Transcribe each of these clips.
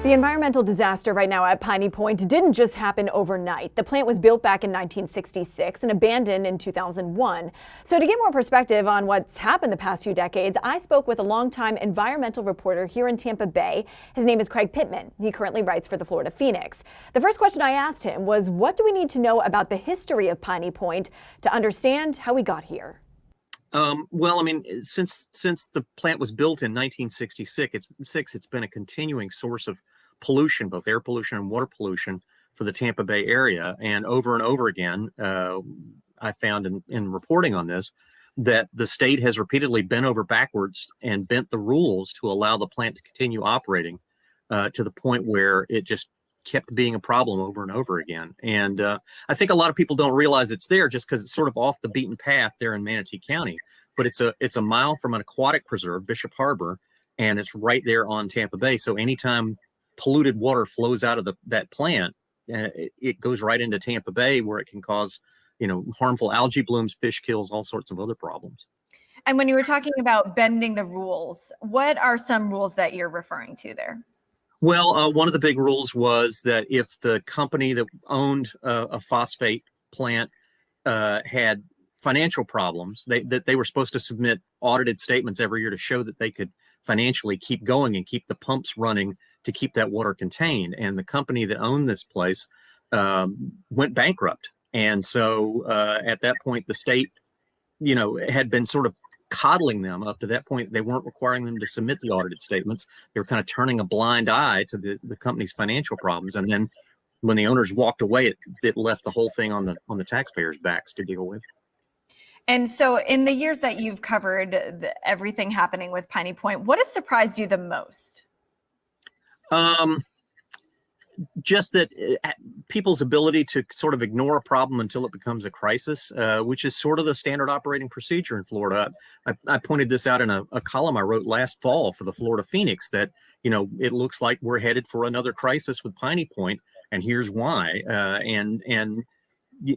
The environmental disaster right now at Piney Point didn't just happen overnight. The plant was built back in 1966 and abandoned in 2001. So to get more perspective on what's happened the past few decades, I spoke with a longtime environmental reporter here in Tampa Bay. His name is Craig Pittman. He currently writes for the Florida Phoenix. The first question I asked him was, what do we need to know about the history of Piney Point to understand how we got here? Well, I mean, since the plant was built in 1966, it's been a continuing source of pollution, both air pollution and water pollution for the Tampa Bay area. And over again, I found in reporting on this that the state has repeatedly bent over backwards and bent the rules to allow the plant to continue operating to the point where it just kept being a problem over and over again. And I think a lot of people don't realize it's there just because it's sort of off the beaten path there in Manatee County. But it's a mile from an aquatic preserve, Bishop Harbor, and it's right there on Tampa Bay. So anytime polluted water flows out of that plant, it goes right into Tampa Bay, where it can cause, harmful algae blooms, fish kills, all sorts of other problems. And when you were talking about bending the rules, what are some rules that you're referring to there? Well, one of the big rules was that if the company that owned a phosphate plant had financial problems, that they were supposed to submit audited statements every year to show that they could financially keep going and keep the pumps running to keep that water contained. And the company that owned this place went bankrupt. And so at that point, the state, had been sort of coddling them up to that point. They weren't requiring them to submit the audited statements. They were kind of turning a blind eye to the company's financial problems. And then when the owners walked away, it left the whole thing on the taxpayers' backs to deal with. And so in the years that you've covered everything happening with Piney Point, what has surprised you the most? Just that people's ability to sort of ignore a problem until it becomes a crisis, which is sort of the standard operating procedure in Florida. I pointed this out in a column I wrote last fall for the Florida Phoenix that, it looks like we're headed for another crisis with Piney Point, and here's why.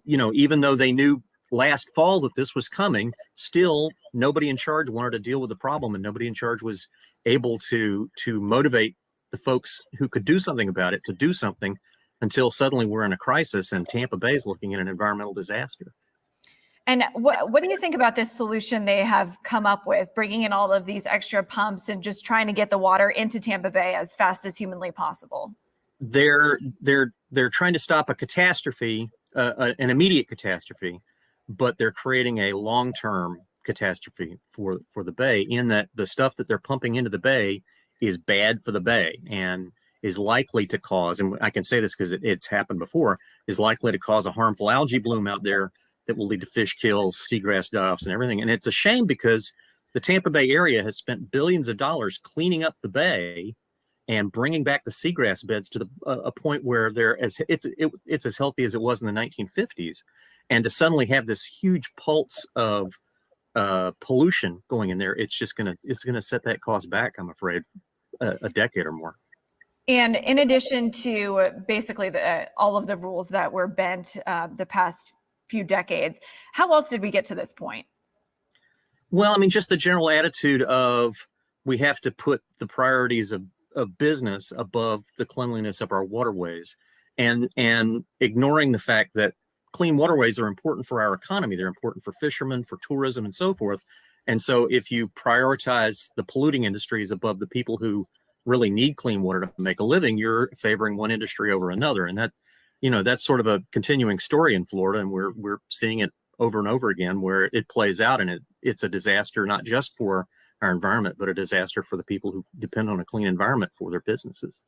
Even though they knew last fall that this was coming, still nobody in charge wanted to deal with the problem, and nobody in charge was able to motivate the folks who could do something about it to do something, until suddenly we're in a crisis and Tampa Bay is looking at an environmental disaster. And what do you think about this solution they have come up with, bringing in all of these extra pumps and just trying to get the water into Tampa Bay as fast as humanly possible? They're trying to stop a catastrophe, an immediate catastrophe, but they're creating a long-term catastrophe for the Bay, in that the stuff that they're pumping into the Bay is bad for the Bay and is likely to cause, and I can say this because it's happened before, is likely to cause a harmful algae bloom out there that will lead to fish kills, seagrass die-offs, and everything. And it's a shame because the Tampa Bay area has spent billions of dollars cleaning up the Bay and bringing back the seagrass beds to a point where it's as healthy as it was in the 1950s. And to suddenly have this huge pulse of pollution going in there, it's gonna set that cost back, I'm afraid, a decade or more. And in addition to basically all of the rules that were bent the past few decades, how else did we get to this point? Well, I mean, just the general attitude of we have to put the priorities of business above the cleanliness of our waterways, and ignoring the fact that clean waterways are important for our economy. They're important for fishermen, for tourism, and so forth. And so if you prioritize the polluting industries above the people who really need clean water to make a living, you're favoring one industry over another. And that's sort of a continuing story in Florida. And we're seeing it over and over again, where it plays out, and it's a disaster, not just for our environment, but a disaster for the people who depend on a clean environment for their businesses.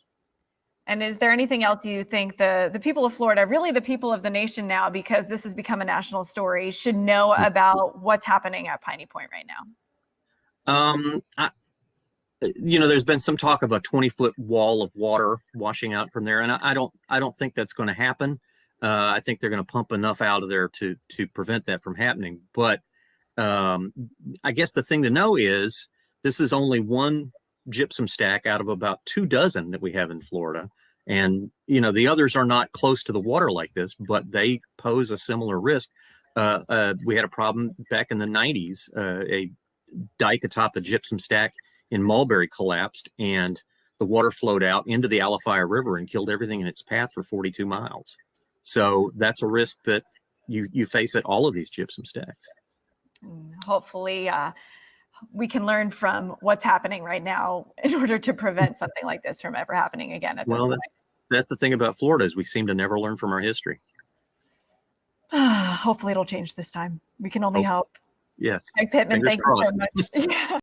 And is there anything else you think the people of Florida, really the people of the nation now, because this has become a national story, should know about what's happening at Piney Point right now? There's been some talk of a 20-foot wall of water washing out from there, and I don't think that's going to happen. I think they're going to pump enough out of there to prevent that from happening. But I guess the thing to know is this is only one gypsum stack out of about 24 that we have in Florida. And, the others are not close to the water like this, but they pose a similar risk. We had a problem back in the 90s. A dike atop a gypsum stack in Mulberry collapsed, and the water flowed out into the Alafia River and killed everything in its path for 42 miles. So that's a risk that you face at all of these gypsum stacks. Hopefully we can learn from what's happening right now in order to prevent something like this from ever happening again at this point. That's the thing about Florida, is we seem to never learn from our history. Hopefully it'll change this time. We can only hope. Yes. Craig Pittman, Fingers thank you so crossed. much.